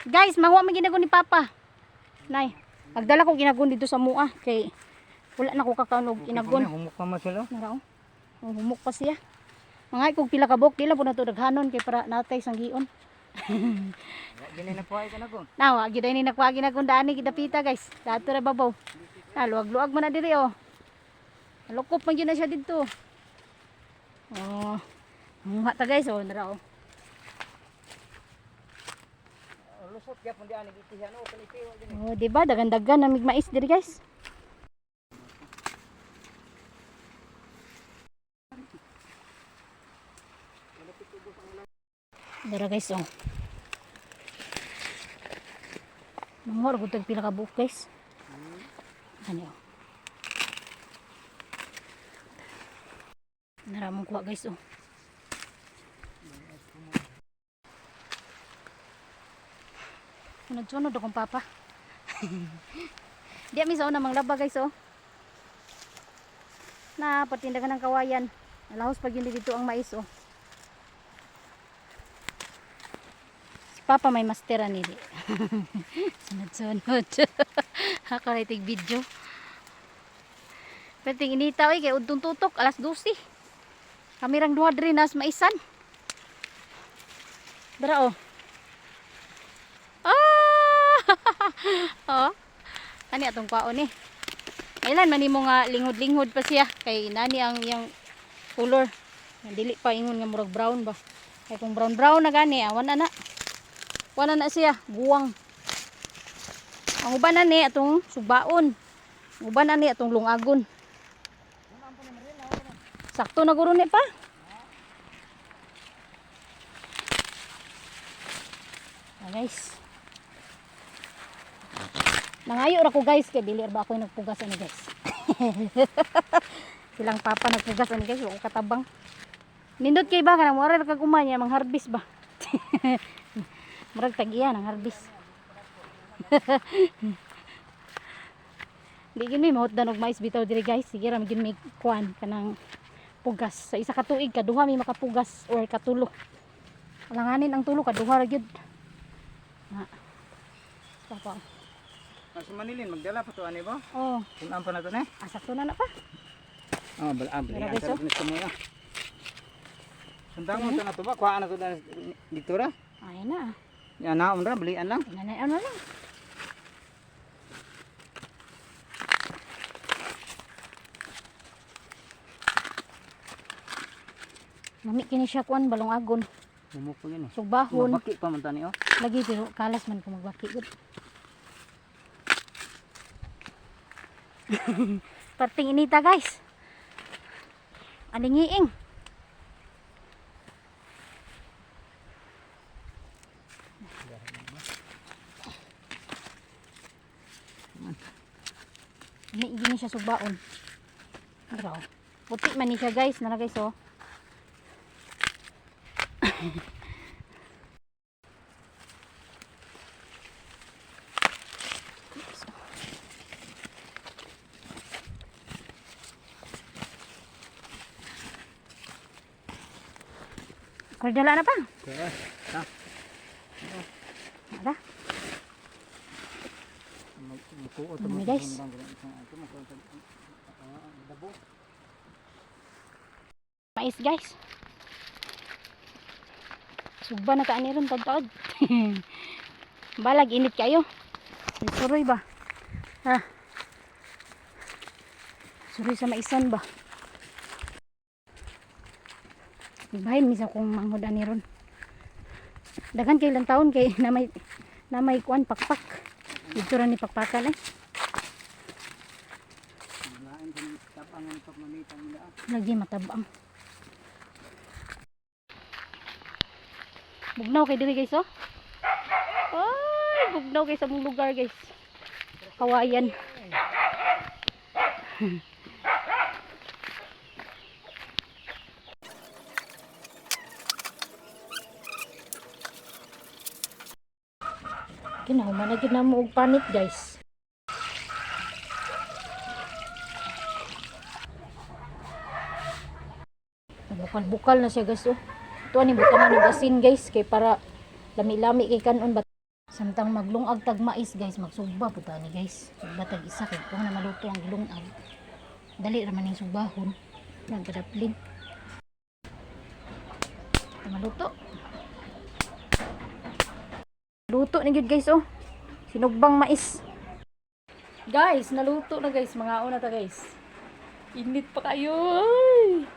Guys, manguha man ginagon ni Papa. Nay, agdala ko ginagon dito sa mua kay wala na ko kakanog ginagon. Humok pa man sila. Naraw. Humok pa siya. Mga kog pila ka bok dila po na to daghanon kay para natay sang gion. Gini na kuha ka na ko. Nawa, giday ni nakuha ginagon dani kidapita guys. Dato ra babaw. Luwag-luwag man na diri oh. Lukop man gyud na siya didto. Oh. Mga ta guys oh, naraw. Lusot gyapon di ani gitihan o kanitiwa gini. Oh, di ba dagan-dagan namig mais diri guys. Dara guys oh. Mangor gud tag pila ka buok guys. Ano? Naramong kuha guys oh. Sunod-sunod akong papa. Di mi sa una manglaba guys oh. Na patindagan ng kawayan. Alahos pag hindi dito ang mais oh. Si Papa may masteran nili. Sunod-sunod. Hakaritig video. Perting inita oy kay udtong tutok alas 12. Kamirang duha diri nas maisan. Dara oh. Oh. Ani atong kwaon eh. Kailan man imo nga linghod-linghod pa siya kay nani ang yang color. Dili pa ingon nga murag brown ba. Kay kung brown na gani awan na. Wala na siya guwang. Ang uban na ni atong subaon. Ang uban na ni atong lungagon. Sakto na guro ni pa. Guys. Nangayo ra ko guys kay dili ba ako nagpugas ani guys. Silang papa nagpugas ani guys, wala ko katabang. Nindot kay ba kanang moral kag umanya mang harvest ba. Murag tagiya ang harvest. Di gid mi mahot danog mais bitaw diri guys. Sige ra gid mi kuan kanang pugas. Sa isa ka tuig kaduha mi makapugas or katulo. Alanganin ang tulo kaduha ra gyud. Na. Papa. Sa Manilin magdala pa to ani ba? Oh, Kunan pa na to ne. sakto na pa. Oh, bali Dara, ang guys, oh. sarap ni mo. Sundang mo to na to ba? Kuha na to dito ra. Ay na. Yan na ra balian lang. Nanay ano lang. Nami kini siya kuan balong agon. Humok pa gini. Sugbahon. Mabaki pa man tani oh. Lagi pero kalas man ko magbaki gud. Parting inita guys. Alingiing. Ini gini siya sugbaon. Graw. Puti man ni siya guys, nara guys oh. Kardala na pa. Okay. Ta. Ada. Mukuot Dami, guys. Mais guys. Sugba na kaan ron tagtaod. Balag init kayo. Suroy ba? Ha. Suroy sa maisan ba? Ibahin misa kong manghod ani ron. Dagan kay ilang taon kay na may kuan pakpak. Dito ra ni pakpakan eh. Lagi matabang. Bugnaw kay diri guys oh. Ay, bugnaw kay sa mong lugar guys. Kawayan. Kinahuman na gid na mo og panit guys. Bukal-bukal na siya guys oh. Ito ani butangan ng asin guys kay para lami-lami kay kanon ba. Samtang maglungag tag mais guys, magsugba po ni guys. Sugba tag isa kay kung na maluto ang ilungag. Dali ra man ning sugbahon. Yan kadapling. Maluto. Luto ni gud guys oh. Sinugbang mais. Guys, naluto na guys. Mga una ta guys. Init pa kayo. Ay.